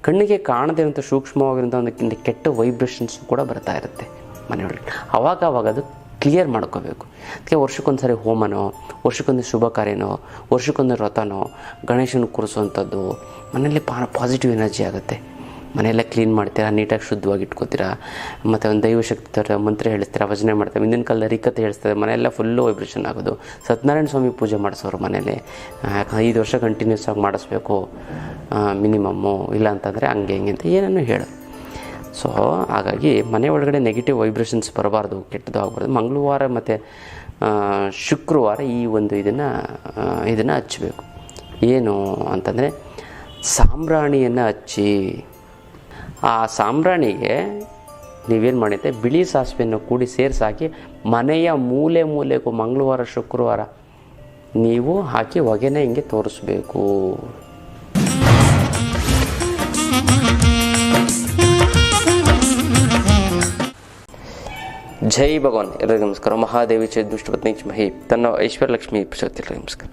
ಕಣ್ಣಿಗೆ ಕಾಣದೇ ಇರೋಂಥ ಸೂಕ್ಷ್ಮವಾಗಿರೋಂಥ ಒಂದು ಕೆಟ್ಟ ವೈಬ್ರೇಷನ್ಸ್ ಕೂಡ ಬರ್ತಾ ಇರುತ್ತೆ ಮನೆಯೊಳಗೆ. ಅವಾಗ ಅದು ಕ್ಲಿಯರ್ ಮಾಡ್ಕೋಬೇಕು. ಅದಕ್ಕೆ ವರ್ಷಕ್ಕೊಂದು ಸರಿ ಹೋಮನೋ, ವರ್ಷಕ್ಕೊಂದು ಶುಭ ಕಾರ್ಯನೋ, ವರ್ಷಕ್ಕೊಂದು ವ್ರತನೋ, ಗಣೇಶನ ಕೂರಿಸುವಂಥದ್ದು ಮನೆಯಲ್ಲಿ ಪಾಸಿಟಿವ್ ಎನರ್ಜಿ ಆಗುತ್ತೆ. ಮನೆಯೆಲ್ಲ ಕ್ಲೀನ್ ಮಾಡ್ತೀರಾ, ನೀಟಾಗಿ ಶುದ್ಧವಾಗಿ ಇಟ್ಕೋತೀರಾ. ಮತ್ತು ಒಂದು ದೈವಶಕ್ತಿ ಥರ ಮಂತ್ರ ಹೇಳ್ತೀರಾ, ಭಜನೆ ಮಾಡ್ತಾರೆ. ಹಿಂದಿನ ಕಾಲದ ಹರಿಕತೆ ಹೇಳ್ತಾರೆ, ಮನೆಯೆಲ್ಲ ಫುಲ್ಲು ವೈಬ್ರೇಷನ್ ಆಗೋದು. ಸತ್ಯನಾರಾಯಣ ಸ್ವಾಮಿ ಪೂಜೆ ಮಾಡಿಸೋರು ಮನೇಲಿ 5 ವರ್ಷ ಕಂಟಿನ್ಯೂಸ್ ಆಗಿ ಮಾಡಿಸ್ಬೇಕು ಮಿನಿಮಮ್ಮು, ಇಲ್ಲ ಅಂತಂದರೆ ಹಂಗೆ ಹಿಂಗೆ ಅಂತ ಏನನ್ನು ಹೇಳು. ಸೊ ಹಾಗಾಗಿ ಮನೆ ಒಳಗಡೆ ನೆಗೆಟಿವ್ ವೈಬ್ರೇಷನ್ಸ್ ಬರಬಾರ್ದು, ಕೆಟ್ಟದ್ದು ಆಗಬಾರ್ದು. ಮಂಗಳವಾರ ಮತ್ತು ಶುಕ್ರವಾರ ಈ ಒಂದು ಇದನ್ನು ಹಚ್ಚಬೇಕು. ಏನು ಅಂತಂದರೆ ಸಾಂಬ್ರಾಣಿಯನ್ನು ಹಚ್ಚಿ, ಆ ಸಾಂಬ್ರಾಣಿಗೆ ನೀವೇನು ಮಾಡಿದ್ದೆ, ಬಿಳಿ ಸಾಸಿವೆಯನ್ನು ಕೂಡಿ ಸೇರಿಸಾಕಿ ಮನೆಯ ಮೂಲೆಗೂ ಮಂಗಳವಾರ ಶುಕ್ರವಾರ ನೀವು ಹಾಕಿ ಹೊಗೆನ ಹಿಂಗೆ ತೋರಿಸ್ಬೇಕು. ಜೈ ಭಗವಾನ್. ಎಲ್ಲರಿಗೂ ನಮಸ್ಕಾರ. ಮಹಾದೇವಿ ಚ ದುಷ್ಟಪತ್ನಿ ಮಹಿ ತನ್ನ ಐಶ್ವರ್ಯಲಕ್ಷ್ಮಿ ಪ್ರಶಸ್ತಿ. ಎಲ್ಲರಿಗೂ ನಮಸ್ಕಾರ.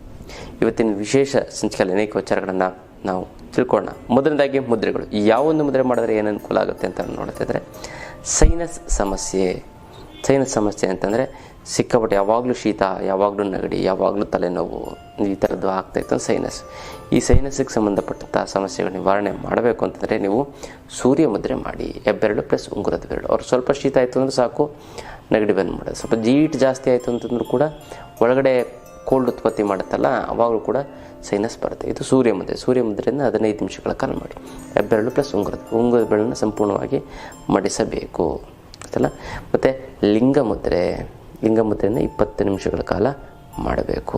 ಇವತ್ತಿನ ವಿಶೇಷ ಸಂಚಿಕೆಯಲ್ಲಿ ಅನೇಕ ವಿಚಾರಗಳನ್ನು ನಾವು ತಿಳ್ಕೊಳ್ಳೋಣ. ಮೊದಲನೇದಾಗಿ ಮುದ್ರೆಗಳು. ಯಾವೊಂದು ಮುದ್ರೆ ಮಾಡಿದ್ರೆ ಏನು ಅನುಕೂಲ ಆಗುತ್ತೆ ಅಂತ ನೋಡ್ತಿದ್ರೆ, ಸೈನಸ್ ಸಮಸ್ಯೆ ಅಂತಂದರೆ ಸಿಕ್ಕಾಪಟ್ಟೆ ಯಾವಾಗಲೂ ಶೀತ, ಯಾವಾಗಲೂ ನೆಗಡಿ, ಯಾವಾಗಲೂ ತಲೆನೋವು, ಈ ಥರದ್ದು ಆಗ್ತಾಯಿತ್ತು ಸೈನಸ್. ಈ ಸೈನಸ್ಸಿಗೆ ಸಂಬಂಧಪಟ್ಟಂಥ ಸಮಸ್ಯೆಗಳು ನಿವಾರಣೆ ಮಾಡಬೇಕು ಅಂತಂದರೆ ನೀವು ಸೂರ್ಯ ಮುದ್ರೆ ಮಾಡಿ. ಹೆಬ್ಬೆರಳು ಪ್ಲಸ್ ಉಂಗುರದ ಬೆರಳು. ಅವ್ರು ಸ್ವಲ್ಪ ಶೀತ ಆಯಿತು ಅಂದರೆ ಸಾಕು, ನೆಗಡಿ ಬಂದು ಮಾಡೋದು. ಸ್ವಲ್ಪ ಜೀಟ್ ಜಾಸ್ತಿ ಆಯಿತು ಅಂತಂದ್ರೂ ಕೂಡ ಒಳಗಡೆ ಕೋಲ್ಡ್ ಉತ್ಪತ್ತಿ ಮಾಡುತ್ತಲ್ಲ, ಅವಾಗಲೂ ಕೂಡ ಸೈನಸ್ ಬರುತ್ತೆ. ಇದು ಸೂರ್ಯ ಮುದ್ರೆಯಿಂದ 15 ನಿಮಿಷಗಳ ಕಾಲ ಮಾಡಿ. ಹೆಬ್ಬೆರಳು ಪ್ಲಸ್ ಉಂಗುರದ ಬೆರಳನ್ನು ಸಂಪೂರ್ಣವಾಗಿ ಮಡಿಸಬೇಕು ಗೊತ್ತಲ್ಲ. ಮತ್ತು ಲಿಂಗ ಮುದ್ರೆಯನ್ನು 20 ನಿಮಿಷಗಳ ಕಾಲ ಮಾಡಬೇಕು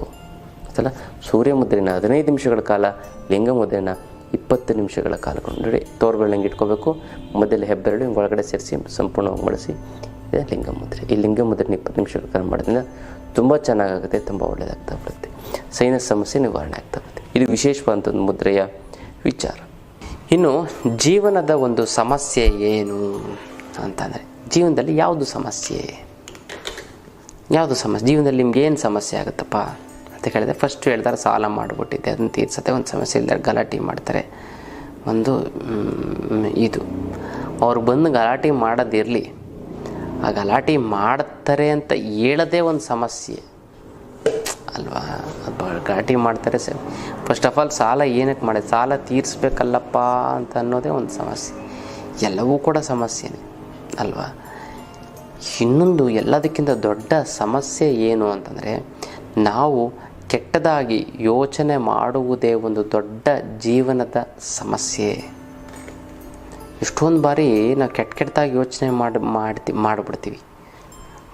ಗೊತ್ತಲ್ಲ. ಸೂರ್ಯ ಮುದ್ರೆನ 15 ನಿಮಿಷಗಳ ಕಾಲ, ಲಿಂಗ ಮುದ್ರೆನ 20 ನಿಮಿಷಗಳ ಕಾಲ ನೋಡಿ. ತೋರ್ಗಳನ್ನ ಇಟ್ಕೋಬೇಕು. ಮೊದಲು ಹೆಬ್ಬೆರಳು ಒಳಗಡೆ ಸೇರಿಸಿ ಸಂಪೂರ್ಣವಾಗಿ ಮಡಿಸಿ. ಇದೆ ಲಿಂಗ ಮುದ್ರೆ. ಈ ಲಿಂಗ ಮುದ್ರೆನ 20 ನಿಮಿಷಗಳ ಕಾಲ ಮಾಡೋದ್ರಿಂದ ತುಂಬ ಚೆನ್ನಾಗಾಗುತ್ತೆ, ತುಂಬ ಒಳ್ಳೆಯದಾಗ್ತಾ ಬರುತ್ತೆ. ಸೈನಸ್ ಸಮಸ್ಯೆ ನಿವಾರಣೆ ಆಗ್ತಾ ಬರುತ್ತೆ. ಇದು ವಿಶೇಷವಾದಂಥ ಒಂದು ಮುದ್ರೆಯ ವಿಚಾರ. ಇನ್ನು ಜೀವನದ ಒಂದು ಸಮಸ್ಯೆ ಏನು ಅಂತಂದರೆ, ಜೀವನದಲ್ಲಿ ಯಾವುದು ಸಮಸ್ಯೆ ಜೀವನದಲ್ಲಿ ನಿಮ್ಗೆ ಏನು ಸಮಸ್ಯೆ ಆಗುತ್ತಪ್ಪ ಅಂತ ಕೇಳಿದ್ರೆ, ಫಸ್ಟ್ ಹೇಳ್ತಾರೆ ಸಾಲ ಮಾಡಿಬಿಟ್ಟಿದ್ದೆ ಅದನ್ನು ತೀರ್ಸತ್ತೆ. ಒಂದು ಸಮಸ್ಯೆ ಇಲ್ಲದೆ ಗಲಾಟೆ ಮಾಡ್ತಾರೆ. ಒಂದು ಇದು ಅವ್ರು ಬಂದು ಗಲಾಟೆ ಮಾಡೋದಿರಲಿ, ಆ ಗಲಾಟೆ ಮಾಡ್ತಾರೆ ಅಂತ ಹೇಳೋದೇ ಒಂದು ಸಮಸ್ಯೆ ಅಲ್ವಾ. ಗಲಾಟೆ ಮಾಡ್ತಾರೆ ಸರ್. ಫಸ್ಟ್ ಆಫ್ ಆಲ್ ಸಾಲ ಏನಕ್ಕೆ ಮಾಡಿದೆ, ಸಾಲ ತೀರಿಸ್ಬೇಕಲ್ಲಪ್ಪ ಅಂತ ಅನ್ನೋದೇ ಒಂದು ಸಮಸ್ಯೆ. ಎಲ್ಲವೂ ಕೂಡ ಸಮಸ್ಯೆನೇ ಅಲ್ವಾ. ಇನ್ನೊಂದು ಎಲ್ಲದಕ್ಕಿಂತ ದೊಡ್ಡ ಸಮಸ್ಯೆ ಏನು ಅಂತಂದರೆ, ನಾವು ಕೆಟ್ಟದಾಗಿ ಯೋಚನೆ ಮಾಡುವುದೇ ಒಂದು ದೊಡ್ಡ ಜೀವನದ ಸಮಸ್ಯೆ. ಎಷ್ಟೊಂದು ಬಾರಿ ನಾವು ಕೆಟ್ಟದಾಗಿ ಯೋಚನೆ ಮಾಡಿಬಿಡ್ತೀವಿ.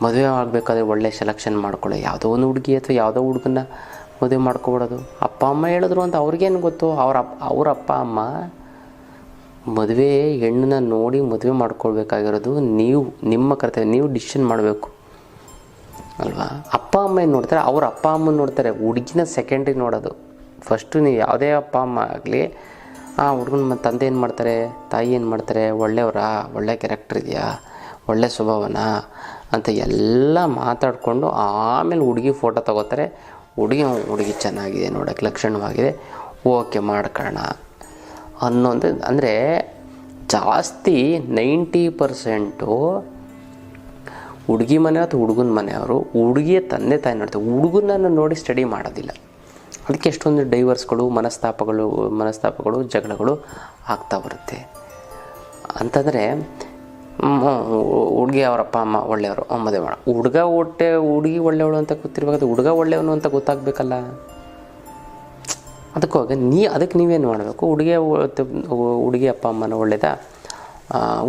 ಮದುವೆ ಆಗಬೇಕಾದ್ರೆ ಒಳ್ಳೆ ಸೆಲೆಕ್ಷನ್ ಮಾಡ್ಕೊಳ್ಳೋ, ಯಾವುದೋ ಒಂದು ಹುಡುಗಿ ಅಥವಾ ಯಾವುದೋ ಹುಡುಗನ್ನ ಮದುವೆ ಮಾಡ್ಕೊಬಿಡೋದು. ಅಪ್ಪ ಅಮ್ಮ ಹೇಳಿದ್ರು ಅಂತ ಅವ್ರಿಗೇನು ಗೊತ್ತು. ಅವ್ರ ಅಪ್ಪ ಅಮ್ಮ ಮದುವೆ ಹೆಣ್ಣನ್ನ ನೋಡಿ ಮದುವೆ ಮಾಡ್ಕೊಳ್ಬೇಕಾಗಿರೋದು ನಿಮ್ಮ ಕರ್ತವ್ಯ. ನೀವು ಡಿಸಿಷನ್ ಮಾಡಬೇಕು ಅಲ್ವಾ. ಅಪ್ಪ ಅಮ್ಮ ಏನು ನೋಡ್ತಾರೆ, ಅವ್ರ ಅಪ್ಪ ಅಮ್ಮನ ನೋಡ್ತಾರೆ. ಹುಡುಗಿನ ಸೆಕೆಂಡ್ರಿ ನೋಡೋದು. ಫಸ್ಟು ನೀವು ಯಾವುದೇ ಅಪ್ಪ ಅಮ್ಮ ಆಗಲಿ, ಆ ಹುಡುಗನ ತಂದೆ ಏನು ಮಾಡ್ತಾರೆ, ತಾಯಿ ಏನು ಮಾಡ್ತಾರೆ, ಒಳ್ಳೆಯವರಾ, ಒಳ್ಳೆ ಕ್ಯಾರೆಕ್ಟರ್ ಇದೆಯಾ, ಒಳ್ಳೆ ಸ್ವಭಾವನಾ ಅಂತ ಎಲ್ಲ ಮಾತಾಡಿಕೊಂಡು ಆಮೇಲೆ ಹುಡುಗಿ ಫೋಟೋ ತಗೋತಾರೆ. ಹುಡುಗಿ ಚೆನ್ನಾಗಿದೆ, ನೋಡೋಕ್ಕೆ ಲಕ್ಷಣವಾಗಿದೆ, ಓಕೆ ಮಾಡ್ಕೊಳ್ಳೋಣ ಅನ್ನೋದು. ಅಂದರೆ ಜಾಸ್ತಿ 90% ಹುಡುಗಿ ಮನೆ ಅಥವಾ ಹುಡುಗನ ಮನೆಯವರು ಹುಡುಗಿಯ ತಂದೆ ತಾಯಿ ನೋಡ್ತಾರೆ, ಹುಡುಗನನ್ನು ನೋಡಿ ಸ್ಟಡಿ ಮಾಡೋದಿಲ್ಲ. ಅದಕ್ಕೆ ಎಷ್ಟೊಂದು ಡೈವರ್ಸ್ಗಳು, ಮನಸ್ತಾಪಗಳು, ಜಗಳಗಳು ಆಗ್ತಾ ಬರುತ್ತೆ. ಅಂತಂದರೆ ಹುಡುಗಿ ಅವರ ಅಪ್ಪ ಅಮ್ಮ ಒಳ್ಳೆಯವರು, ಮದುವೆ ಮಾಡ. ಹುಡುಗಿ ಒಳ್ಳೆಯವಳು ಅಂತ ಗೊತ್ತಿರ್ಬೇಕಾದ್ರೆ ಹುಡುಗ ಒಳ್ಳೆಯವನು ಅಂತ ಗೊತ್ತಾಗಬೇಕಲ್ಲ. ಅದಕ್ಕೆ ನೀವೇನು ಮಾಡಬೇಕು, ಹುಡುಗಿ ಅಪ್ಪ ಅಮ್ಮನ ಒಳ್ಳೆಯದಾ,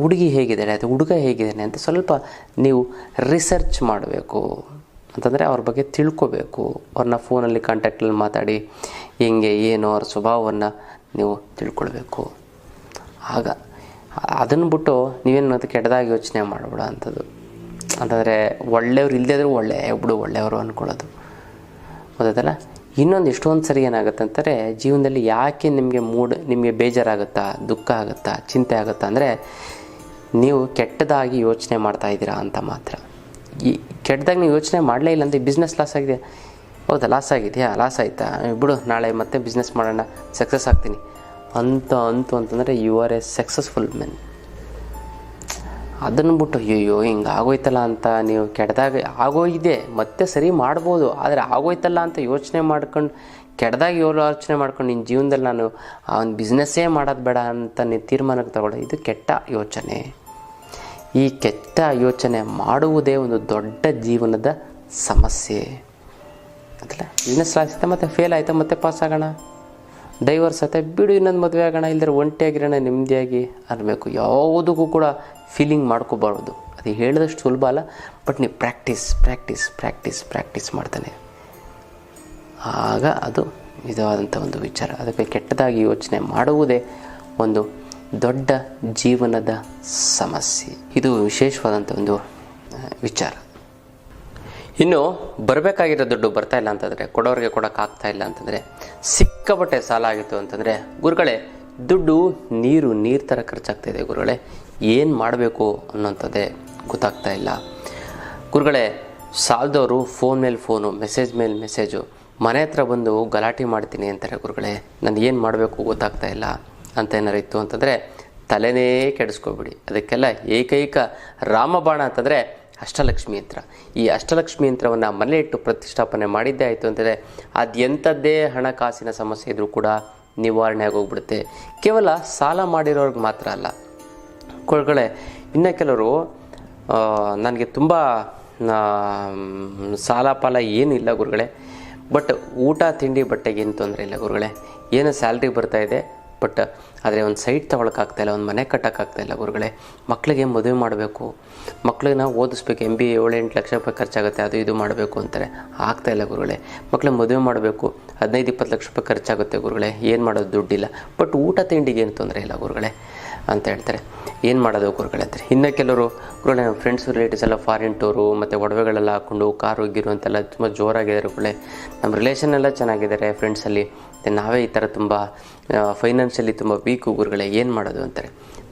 ಹುಡುಗಿ ಹೇಗಿದ್ದಾಳೆ ಅಥವಾ ಹುಡುಗ ಹೇಗಿದ್ದಾನೆ ಅಂತ ಸ್ವಲ್ಪ ನೀವು ರಿಸರ್ಚ್ ಮಾಡಬೇಕು. ಅಂತಂದರೆ ಅವ್ರ ಬಗ್ಗೆ ತಿಳ್ಕೊಬೇಕು. ಅವ್ರನ್ನ ಫೋನಲ್ಲಿ ಕಾಂಟ್ಯಾಕ್ಟಲ್ಲಿ ಮಾತಾಡಿ ಹೆಂಗೆ ಏನು ಅವ್ರ ಸ್ವಭಾವವನ್ನು ನೀವು ತಿಳ್ಕೊಳ್ಬೇಕು. ಆಗ ಅದನ್ನು ಬಿಟ್ಟು ನೀವೇನು ಮತ್ತು ಕೆಟ್ಟದಾಗಿ ಯೋಚನೆ ಮಾಡಬೇಡ ಅಂಥದ್ದು. ಅಂತಂದರೆ ಒಳ್ಳೆಯವ್ರು ಇಲ್ಲದೇ ಇದ್ರೂ ಒಳ್ಳೆಯವರು ಅಂದ್ಕೊಳ್ಳೋದು ಗೊತ್ತಲ್ಲ. ಇನ್ನೊಂದು ಎಷ್ಟೊಂದು ಸರಿ ಏನಾಗುತ್ತೆ ಅಂತಾರೆ, ಜೀವನದಲ್ಲಿ ಯಾಕೆ ನಿಮಗೆ ಬೇಜಾರಾಗುತ್ತಾ, ದುಃಖ ಆಗುತ್ತಾ, ಚಿಂತೆ ಆಗುತ್ತಾ ಅಂದರೆ ನೀವು ಕೆಟ್ಟದಾಗಿ ಯೋಚನೆ ಮಾಡ್ತಾಯಿದ್ದೀರಾ ಅಂತ ಮಾತ್ರ. ಈ ಕೆಟ್ಟದಾಗಿ ನೀವು ಯೋಚನೆ ಮಾಡಲೇ ಇಲ್ಲ ಅಂತ ಬಿಸ್ನೆಸ್ ಲಾಸ್ ಆಗಿದೆ, ಹೌದಾ, ಲಾಸ್ ಆಗಿದೆಯಾ, ಲಾಸ್ ಆಯಿತಾ, ಬಿಡು ನಾಳೆ ಮತ್ತೆ ಬಿಸ್ನೆಸ್ ಮಾಡೋಣ, ಸಕ್ಸಸ್ ಆಗ್ತೀನಿ ಅಂತಂದರೆ you are a successful men. ಅದನ್ನು ಬಿಟ್ಟು ಅಯ್ಯೋ ಹಿಂಗೆ ಆಗೋಯ್ತಲ್ಲ ಅಂತ ನೀವು ಕೆಟ್ಟದಾಗ ಆಗೋಗಿದೆ ಮತ್ತೆ ಸರಿ ಮಾಡ್ಬೋದು, ಆದರೆ ಆಗೋಯ್ತಲ್ಲ ಅಂತ ಯೋಚನೆ ಮಾಡ್ಕೊಂಡು ಕೆಟ್ಟದಾಗ ಯೋಚನೆ ಮಾಡ್ಕೊಂಡು ನಿನ್ನ ಜೀವನದಲ್ಲಿ ನಾನು ಆ ಒಂದು ಬಿಸ್ನೆಸ್ಸೇ ಮಾಡೋದು ಬೇಡ ಅಂತ ನೀವು ತೀರ್ಮಾನಕ್ಕೆ ತಗೊಳ್ಳೋ, ಇದು ಕೆಟ್ಟ ಯೋಚನೆ. ಈ ಕೆಟ್ಟ ಯೋಚನೆ ಮಾಡುವುದೇ ಒಂದು ದೊಡ್ಡ ಜೀವನದ ಸಮಸ್ಯೆ. ಅದಲ್ಲ ಬಿಸ್ನೆಸ್ ಆಯ್ತಾ ಮತ್ತೆ ಫೇಲ್ ಆಯಿತಾ ಮತ್ತೆ ಪಾಸ್ ಆಗೋಣ, ಡೈವರ್ಸ್ ಆಯ್ತಾ ಬಿಡು ಇನ್ನೊಂದು ಮದುವೆ ಆಗೋಣ, ಇಲ್ಲದ್ರೆ ಒಂಟಿಯಾಗಿರೋಣ ನೆಮ್ಮದಿಯಾಗಿ ಅನ್ನಬೇಕು. ಯಾವುದಕ್ಕೂ ಕೂಡ ಫೀಲಿಂಗ್ ಮಾಡ್ಕೋಬಾರ್ದು. ಅದು ಹೇಳಿದಷ್ಟು ಸುಲಭ ಅಲ್ಲ, ಬಟ್ ನೀವು ಪ್ರಾಕ್ಟೀಸ್ ಮಾಡ್ತಾನೆ ಆಗ ಅದು ನಿಜವಾದಂಥ ಒಂದು ವಿಚಾರ. ಅದಕ್ಕೆ ಕೆಟ್ಟದಾಗಿ ಯೋಚನೆ ಮಾಡುವುದೇ ಒಂದು ದೊಡ್ಡ ಜೀವನದ ಸಮಸ್ಯೆ. ಇದು ವಿಶೇಷವಾದಂಥ ಒಂದು ವಿಚಾರ. ಇನ್ನು ಬರಬೇಕಾಗಿರೋ ದುಡ್ಡು ಬರ್ತಾಯಿಲ್ಲ ಅಂತಂದರೆ, ಕೊಡೋರಿಗೆ ಕೊಡೋಕ್ಕಾಗ್ತಾ ಇಲ್ಲ ಅಂತಂದರೆ, ಸಿಕ್ಕಾಪಟ್ಟೆ ಸಾಲ ಆಗಿತ್ತು ಅಂತಂದರೆ, ಗುರುಗಳೇ ದುಡ್ಡು ನೀರು ಥರ ಖರ್ಚಾಗ್ತಾಯಿದೆ ಗುರುಗಳೇ, ಏನು ಮಾಡಬೇಕು ಅನ್ನೋಂಥದ್ದೇ ಗೊತ್ತಾಗ್ತಾ ಇಲ್ಲ ಗುರುಗಳೇ. ಸಾಲದವರು ಫೋನ್ ಮೇಲೆ ಫೋನು, ಮೆಸೇಜ್ ಮೇಲೆ ಮೆಸೇಜು, ಮನೆ ಹತ್ರ ಬಂದು ಗಲಾಟೆ ಮಾಡ್ತೀನಿ ಅಂತಾರೆ ಗುರುಗಳೇ, ನಾನು ಏನು ಮಾಡಬೇಕು ಗೊತ್ತಾಗ್ತಾ ಇಲ್ಲ ಅಂತ ಏನಾರು ಇತ್ತು ಅಂತಂದರೆ ತಲೆನೇ ಕೆಡಿಸ್ಕೊಬಿಡಿ. ಅದಕ್ಕೆಲ್ಲ ಏಕೈಕ ರಾಮಬಾಣ ಅಂತಂದರೆ ಅಷ್ಟಲಕ್ಷ್ಮಿ ಯಂತ್ರ. ಈ ಅಷ್ಟಲಕ್ಷ್ಮಿ ಯಂತ್ರವನ್ನು ಮನೆ ಇಟ್ಟು ಪ್ರತಿಷ್ಠಾಪನೆ ಮಾಡಿದ್ದೇ ಆಯಿತು ಅಂತಂದರೆ ಅದು ಎಂಥದ್ದೇ ಹಣಕಾಸಿನ ಸಮಸ್ಯೆ ಇದ್ದರೂ ಕೂಡ ನಿವಾರಣೆ ಆಗೋಗ್ಬಿಡುತ್ತೆ. ಕೇವಲ ಸಾಲ ಮಾಡಿರೋರ್ಗೆ ಮಾತ್ರ ಅಲ್ಲ ಗುರುಗಳೇ, ಇನ್ನು ಕೆಲವರು ನನಗೆ ತುಂಬ ಸಾಲ ಪಾಲ ಏನಿಲ್ಲ ಗುರುಗಳೇ, ಬಟ್ ಊಟ ತಿಂಡಿ ಬಟ್ಟೆಗೆ ಏನು ತೊಂದರೆ ಇಲ್ಲ ಗುರುಗಳೇ, ಏನು ಸ್ಯಾಲ್ರಿ ಬರ್ತಾಯಿದೆ, ಬಟ್ ಆದರೆ ಒಂದು ಸೈಟ್ ತೊಗೊಳಕ್ಕಾಗ್ತಾಯಿಲ್ಲ, ಒಂದು ಮನೆ ಕಟ್ಟೋಕ್ಕಾಗ್ತಾಯಿಲ್ಲ ಗುರುಗಳೇ, ಮಕ್ಕಳಿಗೆ ಮದುವೆ ಮಾಡಬೇಕು, ಮಕ್ಕಳಿಗೆ ನಾವು ಓದಿಸ್ಬೇಕು, MBA 7-8 ಲಕ್ಷ ರೂಪಾಯಿ ಖರ್ಚಾಗುತ್ತೆ, ಅದು ಇದು ಮಾಡಬೇಕು ಅಂತಾರೆ, ಆಗ್ತಾಯಿಲ್ಲ ಗುರುಗಳೇ. ಮಕ್ಕಳಿಗೆ ಮದುವೆ ಮಾಡಬೇಕು, 15-20 ಲಕ್ಷ ರೂಪಾಯಿ ಖರ್ಚಾಗುತ್ತೆ ಗುರುಗಳೇ, ಏನು ಮಾಡೋದು ದುಡ್ಡಿಲ್ಲ, ಬಟ್ ಊಟ ತಿಂಡಿಗೆ ಏನು ತೊಂದರೆ ಇಲ್ಲ ಗುರುಗಳೇ ಅಂತ ಹೇಳ್ತಾರೆ. ಏನು ಮಾಡೋದು ಗುರುಗಳೇ ಅಂತಾರೆ. ಇನ್ನು ಕೆಲವರು ಗುರುಗಳೇ ನಮ್ಮ ಫ್ರೆಂಡ್ಸ್ ರಿಲೇಟಿವ್ಸ್ ಎಲ್ಲ ಫಾರಿನ್ ಟೂರು ಮತ್ತು ಒಡವೆಗಳೆಲ್ಲ ಹಾಕ್ಕೊಂಡು ಕಾರು ಹೋಗಿರು ಅಂತೆಲ್ಲ ತುಂಬ ಜೋರಾಗಿದ್ದಾರೆ ಗುರುಗಳೇ, ನಮ್ಮ ರಿಲೇಷನ್ ಎಲ್ಲ ಚೆನ್ನಾಗಿದ್ದಾರೆ ಫ್ರೆಂಡ್ಸಲ್ಲಿ, ನಾವೇ ಈ ಥರ ತುಂಬ ಫೈನಾನ್ಷಿಯಲಿ ತುಂಬ ವೀಕು ಗುರುಗಳೇ, ಏನು ಮಾಡೋದು ಅಂತಾರೆ.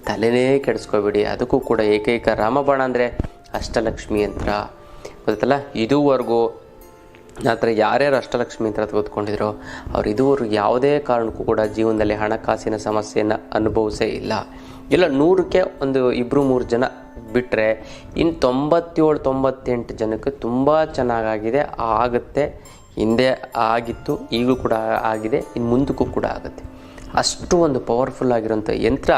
ತಲೆನೇ ಕೆಡಿಸ್ಕೋಬೇಡಿ. ಅದಕ್ಕೂ ಕೂಡ ಏಕೈಕ ರಾಮಬಾಣ ಅಂದರೆ ಅಷ್ಟಲಕ್ಷ್ಮಿ ಯಂತ್ರ ಗೊತ್ತಲ್ಲ. ಇದುವರೆಗೂ ಆ ಥರ ಯಾರ್ಯಾರು ಅಷ್ಟಲಕ್ಷ್ಮಿ ಯಂತ್ರ ತೆಗೆದುಕೊಂಡಿದ್ರೋ ಅವ್ರು ಇದುವರೆಗೂ ಯಾವುದೇ ಕಾರಣಕ್ಕೂ ಕೂಡ ಜೀವನದಲ್ಲಿ ಹಣಕಾಸಿನ ಸಮಸ್ಯೆಯನ್ನು ಅನುಭವಿಸೇ ಇಲ್ಲ. ಇಲ್ಲ 100ಕ್ಕೆ ಒಂದು 2-3 ಜನ ಬಿಟ್ಟರೆ ಇನ್ನು 97-98 ಜನಕ್ಕೆ ತುಂಬ ಚೆನ್ನಾಗಾಗಿದೆ, ಆಗುತ್ತೆ, ಹಿಂದೆ ಆಗಿತ್ತು, ಈಗಲೂ ಕೂಡ ಆಗಿದೆ, ಇನ್ನು ಮುಂದಕ್ಕೂ ಕೂಡ ಆಗುತ್ತೆ. ಅಷ್ಟು ಒಂದು ಪವರ್ಫುಲ್ ಆಗಿರೋಂಥ ಯಂತ್ರ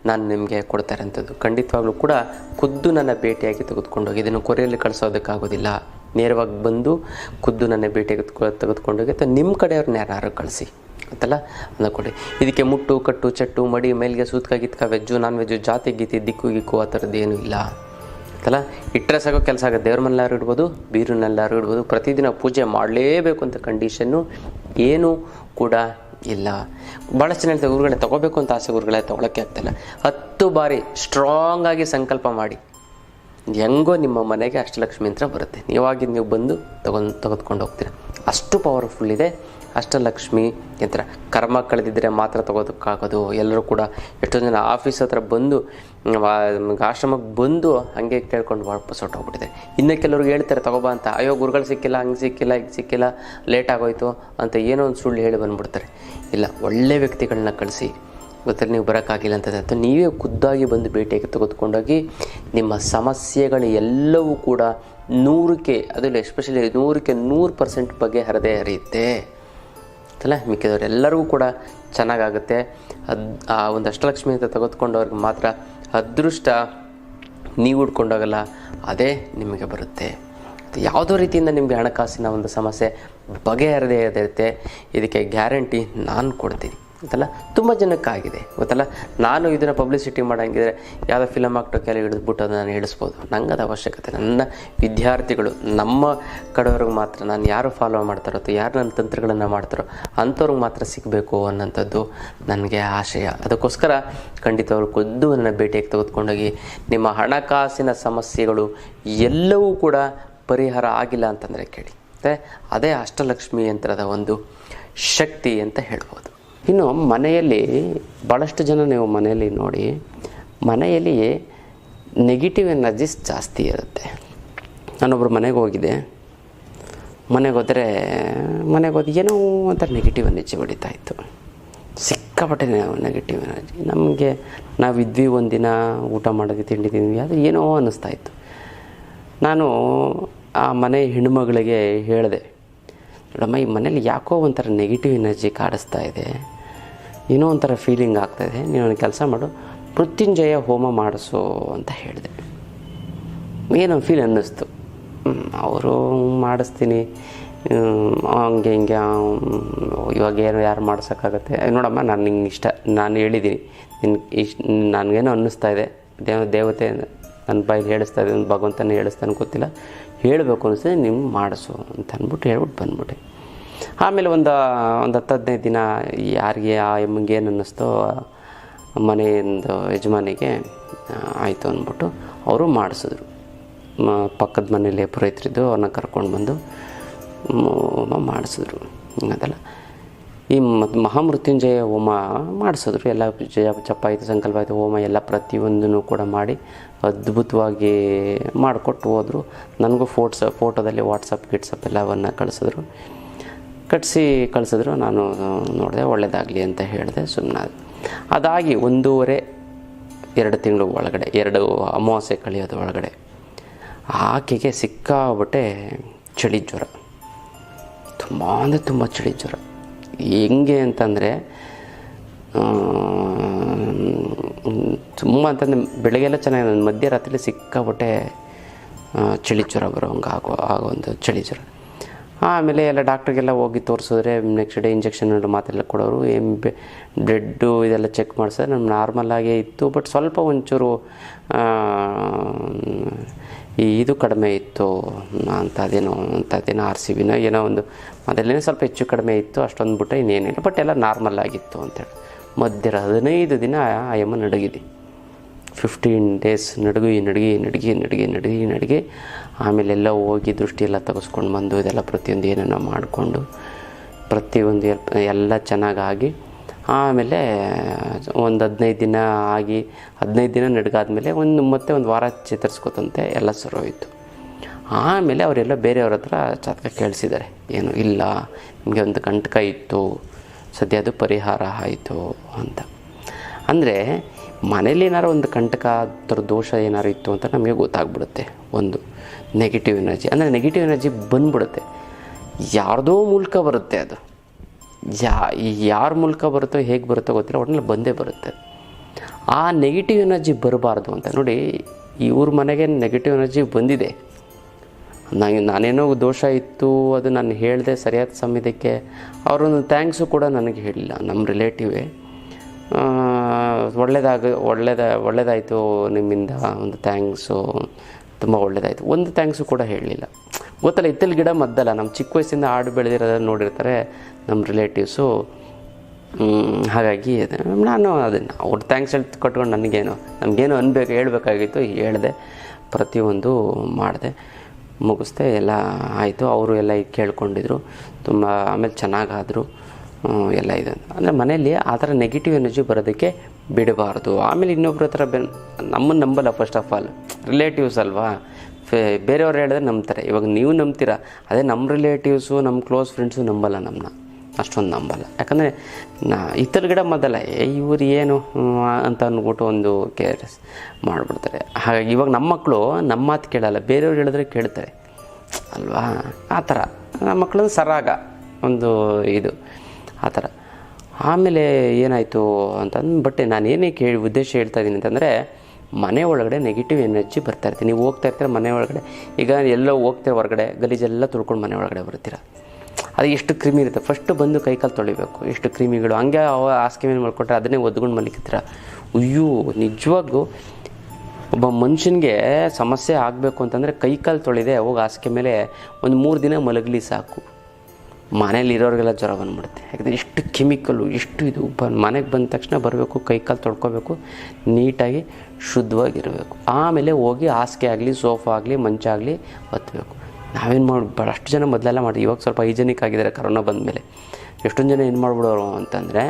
ನಾನು ನಿಮಗೆ ಕೊಡ್ತಾ ಇರೋಂಥದ್ದು. ಖಂಡಿತವಾಗ್ಲೂ ಕೂಡ ಖುದ್ದು ನನ್ನ ಭೇಟಿಯಾಗಿ ತೆಗೆದುಕೊಂಡೋಗಿ, ಇದನ್ನು ಕೊರಿಯಲ್ಲಿ ಕಳಿಸೋದಕ್ಕಾಗೋದಿಲ್ಲ, ನೇರವಾಗಿ ಬಂದು ಖುದ್ದು ನನ್ನ ಭೇಟಿಯಾಗಿ ತೆಗೆದುಕೊಂಡೋಗಿ ಅಥವಾ ನಿಮ್ಮ ಕಡೆಯವ್ರನ್ನ ಯಾರು ಕಳಿಸಿ ಗೊತ್ತಲ್ಲ ಅದನ್ನು ಕೊಡಿ. ಇದಕ್ಕೆ ಮುಟ್ಟು ಕಟ್ಟು ಚಟ್ಟು ಮಡಿ ಮೇಲ್ಗೆ ಸೂತ್ಕ ಗಿತ್ಕ ವೆಜ್ಜು ನಾನ್ ವೆಜ್ಜು ಜಾತಿ ಗೀತಿ ದಿಕ್ಕು ಗಿಕ್ಕು ಆ ಥರದ್ದು ಏನೂ ಇಲ್ಲ ಗೊತ್ತಲ್ಲ. ಇಟ್ಟರೆ ಸಾಗೋ ಕೆಲಸ ಆಗುತ್ತೆ. ದೇವ್ರ ಮನೆಲ್ಲಾರು ಇಡ್ಬೋದು, ಬೀರನ್ನೆಲ್ಲಾರು ಇಡ್ಬೋದು, ಪ್ರತಿದಿನ ಪೂಜೆ ಮಾಡಲೇಬೇಕು ಅಂತ ಕಂಡೀಷನ್ನು ಏನೂ ಕೂಡ ಇಲ್ಲ. ಭಾಳಷ್ಟು ಜನ ಹೇಳ್ತಾರೆ ಗುರುಗಳೇ ತೊಗೋಬೇಕು ಅಂತ ಆಸೆ ಗುರುಗಳೇ, ತೊಗೊಳಕ್ಕೆ ಆಗ್ತಾಯಿಲ್ಲ. 10 ಬಾರಿ ಸ್ಟ್ರಾಂಗಾಗಿ ಸಂಕಲ್ಪ ಮಾಡಿ, ಹೆಂಗೋ ನಿಮ್ಮ ಮನೆಗೆ ಅಷ್ಟಲಕ್ಷ್ಮಿ ಯಂತ್ರ ಬರುತ್ತೆ, ನೀವಾಗಿ ನೀವು ಬಂದು ತೆಗೆದುಕೊಂಡು ಹೋಗ್ತೀರ. ಅಷ್ಟು ಪವರ್ಫುಲ್ ಇದೆ ಅಷ್ಟಲಕ್ಷ್ಮಿ ಯಂತ್ರ. ಕರ್ಮ ಕಳೆದಿದ್ದರೆ ಮಾತ್ರ ತೊಗೋದಕ್ಕಾಗೋದು. ಎಲ್ಲರೂ ಕೂಡ ಎಷ್ಟೊಂದು ಜನ ಆಫೀಸ್ ಹತ್ರ ಬಂದು ಆಶ್ರಮಕ್ಕೆ ಬಂದು ಹಾಗೆ ಕೇಳ್ಕೊಂಡು ವಾಪಸ್ ಹೊಟ್ಟೋಗ್ಬಿಟ್ಟಿದೆ. ಇನ್ನೂ ಕೆಲವ್ರಿಗೆ ಹೇಳ್ತಾರೆ ತಗೋಬಾ ಅಂತ, ಅಯ್ಯೋ ಗುರುಗಳು ಸಿಕ್ಕಿಲ್ಲ, ಹಂಗೆ ಸಿಕ್ಕಿಲ್ಲ, ಈಗ ಸಿಕ್ಕಿಲ್ಲ, ಲೇಟ್ ಆಗೋಯ್ತು ಅಂತ ಏನೋ ಒಂದು ಸುಳ್ಳು ಹೇಳಿ ಬಂದುಬಿಡ್ತಾರೆ. ಇಲ್ಲ, ಒಳ್ಳೆ ವ್ಯಕ್ತಿಗಳನ್ನ ಕಳಿಸಿ, ಗೊತ್ತಲ್ಲ ನೀವು ಬರೋಕ್ಕಾಗಿಲ್ಲ ಅಂತಂದರೆ ಅಥವಾ ನೀವೇ ಖುದ್ದಾಗಿ ಬಂದು ಭೇಟಿಯಾಗಿ ತೆಗೆದುಕೊಂಡೋಗಿ ನಿಮ್ಮ ಸಮಸ್ಯೆಗಳು ಎಲ್ಲವೂ ಕೂಡ 100ಕ್ಕೆ, ಅದರಲ್ಲಿ ಎಸ್ಪೆಷಲಿ 100ಕ್ಕೆ 100% ಬಗೆಹರದೇ ಹರಿಯುತ್ತೆ ಅಲ್ಲ. ಮಿಕ್ಕಿದವರೆಲ್ಲರಿಗೂ ಕೂಡ ಚೆನ್ನಾಗಾಗುತ್ತೆ. ಆ ಒಂದು ಅಷ್ಟಲಕ್ಷ್ಮಿ ಅಂತ ತೆಗೆದುಕೊಂಡವ್ರಿಗೆ ಮಾತ್ರ ಅದೃಷ್ಟ ನೀವು ಹುಡ್ಕೊಂಡೋಗಲ್ಲ, ಅದೇ ನಿಮಗೆ ಬರುತ್ತೆ. ಯಾವುದೋ ರೀತಿಯಿಂದ ನಿಮಗೆ ಹಣಕಾಸಿನ ಒಂದು ಸಮಸ್ಯೆ ಬಗೆಹರದೇ ಇರುತ್ತೆ, ಇದಕ್ಕೆ ಗ್ಯಾರಂಟಿ ನಾನು ಕೊಡ್ತೀನಿ ಗೊತ್ತಲ್ಲ. ತುಂಬ ಜನಕ್ಕಾಗಿದೆ ಗೊತ್ತಲ್ಲ. ನಾನು ಇದನ್ನು ಪಬ್ಲಿಸಿಟಿ ಮಾಡೋಂಗಿದ್ರೆ ಯಾವುದೋ ಫಿಲಮ್ ಆಕ್ಟರ್ ಕೆಲ ಹಿಡಿದ್ಬಿಟ್ಟು ಅದನ್ನು ನಾನು ಹೇಳಿಸ್ಬೋದು. ನಂಗೆ ಅದು ಅವಶ್ಯಕತೆ. ನನ್ನ ವಿದ್ಯಾರ್ಥಿಗಳು ನಮ್ಮ ಕಡೆಯವ್ರಿಗೆ ಮಾತ್ರ, ನಾನು ಯಾರು ಫಾಲೋ ಮಾಡ್ತಾರೋ ಅಥವಾ ಯಾರು ನನ್ನ ತಂತ್ರಗಳನ್ನು ಮಾಡ್ತಾರೋ ಅಂಥವ್ರಿಗೆ ಮಾತ್ರ ಸಿಗಬೇಕು ಅನ್ನೋಂಥದ್ದು ನನಗೆ ಆಶಯ. ಅದಕ್ಕೋಸ್ಕರ ಖಂಡಿತವ್ರು ಖುದ್ದು ನನ್ನ ಭೇಟಿಯಾಗಿ ತೆಗೆದುಕೊಂಡೋಗಿ ನಿಮ್ಮ ಹಣಕಾಸಿನ ಸಮಸ್ಯೆಗಳು ಎಲ್ಲವೂ ಕೂಡ ಪರಿಹಾರ ಆಗಿಲ್ಲ ಅಂತಂದರೆ ಕೇಳಿ. ಅದೇ ಅಷ್ಟಲಕ್ಷ್ಮಿ ಯಂತ್ರದ ಒಂದು ಶಕ್ತಿ ಅಂತ ಹೇಳ್ಬೋದು. ಇನ್ನು ಮನೆಯಲ್ಲಿ ಭಾಳಷ್ಟು ಜನ ನೀವು ಮನೆಯಲ್ಲಿ ನೋಡಿ, ಮನೆಯಲ್ಲಿ ನೆಗೆಟಿವ್ ಎನರ್ಜಿಸ್ ಜಾಸ್ತಿ ಇರುತ್ತೆ. ನಾನೊಬ್ಬರು ಮನೆಗೆ ಹೋಗಿದ್ದೆ, ಮನೆಗೆ ಹೋದ್ರೆ ಏನೋ ಒಂಥರ ನೆಗೆಟಿವ್ ಎನರ್ಜಿ ಹೊಡಿತಾ ಇತ್ತು. ಸಿಕ್ಕಾಪಟ್ಟೆ ನೆಗೆಟಿವ್ ಎನರ್ಜಿ. ನಮಗೆ ನಾವಿದ್ವಿ ಒಂದಿನ ಊಟ ಮಾಡೋದು ತಿಂಡಿ ತಿಂದ್ವಿ, ಅದು ಏನೋ ಅನ್ನಿಸ್ತಾಯಿತ್ತು. ನಾನು ಆ ಮನೆ ಹೆಣ್ಮಗಳಿಗೆ ಹೇಳಿದೆ, ನೋಡಮ್ಮ ಈ ಮನೇಲಿ ಯಾಕೋ ಒಂಥರ ನೆಗೆಟಿವ್ ಎನರ್ಜಿ ಕಾಡಿಸ್ತಾ ಇದೆ, ಏನೋ ಒಂಥರ ಫೀಲಿಂಗ್ ಆಗ್ತಾಯಿದೆ, ನೀನು ಒಂದು ಕೆಲಸ ಮಾಡು, ಮೃತ್ಯುಂಜಯ ಹೋಮ ಮಾಡಿಸು ಅಂತ ಹೇಳಿದೆ. ಏನೋ ಫೀಲ್ ಅನ್ನಿಸ್ತು. ಅವರು ಮಾಡಿಸ್ತೀನಿ ಹಂಗೆ ಹಿಂಗೆ, ಇವಾಗ ಏನು ಯಾರು ಮಾಡ್ಸೋಕ್ಕಾಗತ್ತೆ, ನೋಡಮ್ಮ ನಾನು ನಿಂಗೆ ಇಷ್ಟ, ನಾನು ಹೇಳಿದ್ದೀನಿ ನನಗೇನೋ ಅನ್ನಿಸ್ತಾ ಇದೆ, ದೇವತೆ ನನ್ನ ಬಾಯಲ್ಲಿ ಹೇಳಿಸ್ತಾ ಇದೆ, ಒಂದು ಭಗವಂತನೇ ಹೇಳಿಸ್ತಾನೆ ಗೊತ್ತಿಲ್ಲ, ಹೇಳಬೇಕು ಅನಿಸ್ತದೆ, ನೀವು ಮಾಡಿಸು ಅಂತ ಅಂದ್ಬಿಟ್ಟು ಹೇಳ್ಬಿಟ್ಟು ಬಂದ್ಬಿಟ್ಟೆ. ಆಮೇಲೆ ಒಂದು 10-15 ದಿನ ಯಾರಿಗೆ ಆ ಎಮ್ಮಗೆ ಏನು ಅನ್ನಿಸ್ತೋ ಮನೆಯಿಂದ ಯಜಮಾನಿಗೆ ಆಯಿತು ಅಂದ್ಬಿಟ್ಟು ಅವರು ಮಾಡಿಸಿದ್ರು. ಪಕ್ಕದ ಮನೇಲಿ ಪುರೋಹಿತರಿದ್ದು ಅವ್ರನ್ನ ಕರ್ಕೊಂಡು ಬಂದು ಮಾಡಿಸಿದ್ರು. ಅದಲ್ಲ ಈ ಮಹಾಮೃತ್ಯುಂಜಯ ಹೋಮ ಮಾಡಿಸಿದ್ರು. ಎಲ್ಲ ಜಪ ಆಯಿತು, ಸಂಕಲ್ಪ ಆಯಿತು, ಹೋಮ ಎಲ್ಲ ಪ್ರತಿಯೊಂದನ್ನು ಕೂಡ ಮಾಡಿ ಅದ್ಭುತವಾಗಿ ಮಾಡಿಕೊಟ್ಟು ಹೋದರು. ನನಗೂ ಫೋಟೋದಲ್ಲಿ ಗಿಟ್ಸಪ್ ಎಲ್ಲವನ್ನು ಕಳಿಸಿದ್ರು. ನಾನು ನೋಡಿದೆ, ಒಳ್ಳೆಯದಾಗಲಿ ಅಂತ ಹೇಳಿದೆ, ಸುಮ್ಮನಾದೆ. ಅದಾಗಿ 1.5-2 ತಿಂಗಳು ಒಳಗಡೆ, 2 ಅಮಾವಾಸ್ಯೆ ಕಳೆಯೋದು ಒಳಗಡೆ ಆಕೆಗೆ ಸಿಕ್ಕಾಬಿಟ್ಟೆ ಚಳಿ ಜ್ವರ, ತುಂಬ ಅಂದರೆ ತುಂಬ ಚಳಿ ಜ್ವರ. ಹೆಂಗೆ ಅಂತಂದರೆ ತುಂಬ ಅಂತಂದರೆ ಬೆಳಗ್ಗೆಲ್ಲ ಚೆನ್ನಾಗಿ, ನನ್ನ ಮಧ್ಯರಾತ್ರಿ ಸಿಕ್ಕಾಬಿಟ್ಟೆ ಚಳಿ ಜ್ವರ ಬರೋಂಗೆ ಆಗೋ ಒಂದು ಚಳಿ ಜ್ವರ. ಆಮೇಲೆ ಎಲ್ಲ ಡಾಕ್ಟ್ರಿಗೆಲ್ಲ ಹೋಗಿ ತೋರಿಸಿದ್ರೆ ನೆಕ್ಸ್ಟ್ ಡೇ ಇಂಜೆಕ್ಷನ್ ಮಾತೆಲ್ಲ ಕೊಡೋರು, ಬ್ಲಡ್ಡು ಇದೆಲ್ಲ ಚೆಕ್ ಮಾಡಿಸಿದ್ರೆ ನಮ್ಮ ನಾರ್ಮಲಾಗೇ ಇತ್ತು. ಬಟ್ ಸ್ವಲ್ಪ ಒಂಚೂರು ಇದು ಕಡಿಮೆ ಇತ್ತು ಅಂಥದ್ದೇನೋ RCBನ ಏನೋ ಒಂದು ಅದರಲ್ಲೇನೋ ಸ್ವಲ್ಪ ಹೆಚ್ಚು ಕಡಿಮೆ ಇತ್ತು, ಅಷ್ಟೊಂದು ಬಿಟ್ಟರೆ ಇನ್ನೇನಿಲ್ಲ, ಬಟ್ ಎಲ್ಲ ನಾರ್ಮಲ್ ಆಗಿತ್ತು ಅಂತೇಳಿ. ಮಧ್ಯ 15 ದಿನ ಆ ಯಮ್ಮ ನಡಗಿದೆ, 15 ಡೇಸ್ ನಡುಗಿ. ಆಮೇಲೆಲ್ಲ ಹೋಗಿ ದೃಷ್ಟಿ ಎಲ್ಲ ತೆಗೆಸ್ಕೊಂಡು ಬಂದು ಇದೆಲ್ಲ ಪ್ರತಿಯೊಂದು ಏನೇನೋ ಮಾಡಿಕೊಂಡು ಪ್ರತಿಯೊಂದು ಎಲ್ಲ ಚೆನ್ನಾಗಾಗಿ ಆಮೇಲೆ ಒಂದು 15 ದಿನ ಆಗಿ 15 ದಿನ ನಡ್ಗಾದ್ಮೇಲೆ ಮತ್ತೆ ಒಂದು ವಾರ ಚೇತರಿಸ್ಕೊತಂತೆ ಎಲ್ಲ ಸರೋಯಿತು. ಆಮೇಲೆ ಅವರೆಲ್ಲ ಬೇರೆಯವ್ರ ಹತ್ರ ಜಾತಕ ಕೇಳಿಸಿದ್ದಾರೆ, ಏನು ಇಲ್ಲ ನಿಮಗೆ ಒಂದು ಕಂಟಕ ಇತ್ತು, ಸದ್ಯ ಅದು ಪರಿಹಾರ ಆಯಿತು ಅಂತ. ಅಂದರೆ ಮನೇಲಿ ಏನಾರು ಒಂದು ಕಂಟಕ ಥರ ದೋಷ ಏನಾರು ಇತ್ತು ಅಂತ ನಮಗೆ ಗೊತ್ತಾಗ್ಬಿಡುತ್ತೆ. ಒಂದು ನೆಗೆಟಿವ್ ಎನರ್ಜಿ ಅಂದರೆ ನೆಗೆಟಿವ್ ಎನರ್ಜಿ ಬಂದ್ಬಿಡುತ್ತೆ, ಯಾರ್ದೋ ಮೂಲಕ ಬರುತ್ತೆ. ಅದು ಯಾರ ಮೂಲಕ ಬರುತ್ತೋ ಹೇಗೆ ಬರುತ್ತೋ ಗೊತ್ತಿಲ್ಲ, ಒಟ್ಟಿನಲ್ಲಿ ಬಂದೇ ಬರುತ್ತೆ. ಆ ನೆಗೆಟಿವ್ ಎನರ್ಜಿ ಬರಬಾರ್ದು ಅಂತ ನೋಡಿ, ಇವ್ರ ಮನೆಗೆ ನೆಗೆಟಿವ್ ಎನರ್ಜಿ ಬಂದಿದೆ. ನಾನೇನೋ ದೋಷ ಇತ್ತು, ಅದು ನಾನು ಹೇಳಿದೆ ಸರಿಯಾದ ಸಮಯಕ್ಕೆ. ಅವರೊಂದು ಥ್ಯಾಂಕ್ಸು ಕೂಡ ನನಗೆ ಹೇಳಿಲ್ಲ, ನಮ್ಮ ರಿಲೇಟಿವೇ. ಒಳ್ಳೆಯದಾಯಿತು ನಿಮ್ಮಿಂದ, ಒಂದು ಥ್ಯಾಂಕ್ಸು, ತುಂಬ ಒಳ್ಳೆಯದಾಯಿತು, ಒಂದು ಥ್ಯಾಂಕ್ಸು ಕೂಡ ಹೇಳಲಿಲ್ಲ. ಗೊತ್ತಲ್ಲ, ಹಿತ್ತಲ ಗಿಡ ಮದ್ದಲ್ಲ, ನಮ್ಮ ಚಿಕ್ಕ ವಯಸ್ಸಿಂದ ಆಡು ಬೆಳೆದಿರೋದನ್ನು ನೋಡಿರ್ತಾರೆ ನಮ್ಮ ರಿಲೇಟಿವ್ಸು. ಹಾಗಾಗಿ ನಾನು ಅದನ್ನು ಅವ್ರ ಥ್ಯಾಂಕ್ಸ್ ಹೇಳಿ ಕಟ್ಕೊಂಡು ನಮಗೇನು ಹೇಳಬೇಕಾಗಿತ್ತು ಹೇಳಿದೆ, ಪ್ರತಿಯೊಂದು ಮಾಡಿದೆ, ಮುಗಿಸ್ದೆ, ಎಲ್ಲ ಆಯಿತು. ಅವರು ಎಲ್ಲ ಕೇಳ್ಕೊಂಡಿದ್ರು ತುಂಬ. ಆಮೇಲೆ ಚೆನ್ನಾಗಾದರು ಎಲ್ಲ ಇದೆ. ಅಂದರೆ ಮನೆಯಲ್ಲಿ ಆ ಥರ ನೆಗೆಟಿವ್ ಎನರ್ಜಿ ಬರೋದಕ್ಕೆ ಬಿಡಬಾರ್ದು. ಆಮೇಲೆ ಇನ್ನೊಬ್ರ ಹತ್ರ ನಮ್ಮನ್ನು ನಂಬಲ್ಲ, ಫಸ್ಟ್ ಆಫ್ ಆಲ್ ರಿಲೇಟಿವ್ಸ್ ಅಲ್ವಾ, ಬೇರೆಯವ್ರು ಹೇಳಿದ್ರೆ ನಂಬ್ತಾರೆ. ಇವಾಗ ನೀವು ನಂಬ್ತೀರಾ, ಅದೇ ನಮ್ಮ ರಿಲೇಟಿವ್ಸು ನಮ್ಮ ಕ್ಲೋಸ್ ಫ್ರೆಂಡ್ಸು ನಂಬಲ್ಲ, ನಮ್ಮನ್ನ ಅಷ್ಟೊಂದು ನಂಬಲ್ಲ. ಯಾಕಂದರೆ ಹಿತ್ತಲ ಗಿಡ ಮೊದಲ ಇವ್ರು ಏನು ಅಂತ ಅಂದ್ಬಿಟ್ಟು ಒಂದು ಕೇರ್ಲೆಸ್ ಮಾಡಿಬಿಡ್ತಾರೆ. ಹಾಗಾಗಿ ಇವಾಗ ನಮ್ಮ ಮಕ್ಕಳು ನಮ್ಮ ಮಾತು ಕೇಳಲ್ಲ, ಬೇರೆಯವ್ರು ಹೇಳಿದ್ರೆ ಕೇಳ್ತಾರೆ ಅಲ್ವಾ. ಆ ಥರ ನಮ್ಮ ಮಕ್ಕಳು ಸರಾಗ ಒಂದು ಇದು ಆ ಥರ. ಆಮೇಲೆ ಏನಾಯಿತು ಅಂತಂದು, ಬಟ್ ನಾನೇನೇ ಉದ್ದೇಶ ಹೇಳ್ತಾ ಇದ್ದೀನಿ ಅಂತಂದರೆ, ಮನೆ ಒಳಗಡೆ ನೆಗೆಟಿವ್ ಎನರ್ಜಿ ಬರ್ತಾಯಿರ್ತೀನಿ. ನೀವು ಹೋಗ್ತಾ ಇರ್ತೀರ ಮನೆ ಒಳಗಡೆ, ಈಗ ಎಲ್ಲೋ ಹೋಗ್ತೀರ ಹೊರಗಡೆ, ಗಲೀಜೆಲ್ಲ ತುಳ್ಕೊಂಡು ಮನೆ ಒಳಗಡೆ ಬರ್ತೀರ. ಅದು ಎಷ್ಟು ಕ್ರಿಮಿ ಇರುತ್ತೆ, ಫಸ್ಟು ಬಂದು ಕೈಕಾಲು ತೊಳಿಬೇಕು. ಎಷ್ಟು ಕ್ರಿಮಿಗಳು ಹಂಗೆ ಹಾಸಿಗೆ ಮೇಲೆ ಮಾಡ್ಕೊಟ್ರೆ ಅದನ್ನೇ ಒದ್ಕೊಂಡು ಮಲಗಿರ್ತೀರ. ಅಯ್ಯೋ, ನಿಜವಾಗ್ಲೂ ಒಬ್ಬ ಮನುಷ್ಯನಿಗೆ ಸಮಸ್ಯೆ ಆಗಬೇಕು ಅಂತಂದರೆ ಕೈಕಾಲು ತೊಳಿದೆ ಹೋಗಿ ಹಾಸಿಗೆ ಮೇಲೆ ಒಂದು 3 ದಿನ ಮಲಗಲಿ ಸಾಕು. ಮನೇಲಿ ಇರೋರಿಗೆಲ್ಲ ಜ್ವರ ಬಂದುಬಿಡುತ್ತೆ. ಯಾಕಂದರೆ ಎಷ್ಟು ಕೆಮಿಕಲ್ಲು, ಎಷ್ಟು ಇದು. ಮನೆಗೆ ಬಂದ ತಕ್ಷಣ ಬರಬೇಕು, ಕೈಕಾಲು ತೊಳ್ಕೊಬೇಕು, ನೀಟಾಗಿ ಶುದ್ಧವಾಗಿರಬೇಕು. ಆಮೇಲೆ ಹೋಗಿ ಹಾಸಿಗೆ ಆಗಲಿ, ಸೋಫಾ ಆಗಲಿ, ಮಂಚ ಆಗಲಿ ಹತ್ತಬೇಕು. ನಾವೇನು ಭಾಳಷ್ಟು ಜನ ಮೊದಲೆಲ್ಲ ಮಾಡಿ, ಇವಾಗ ಸ್ವಲ್ಪ ಹೈಜೆನಿಕ್ ಆಗಿದ್ದಾರೆ ಕರೋನಾ ಬಂದಮೇಲೆ. ಎಷ್ಟೊಂದು ಜನ ಏನು ಮಾಡಿಬಿಡೋರು ಅಂತಂದರೆ,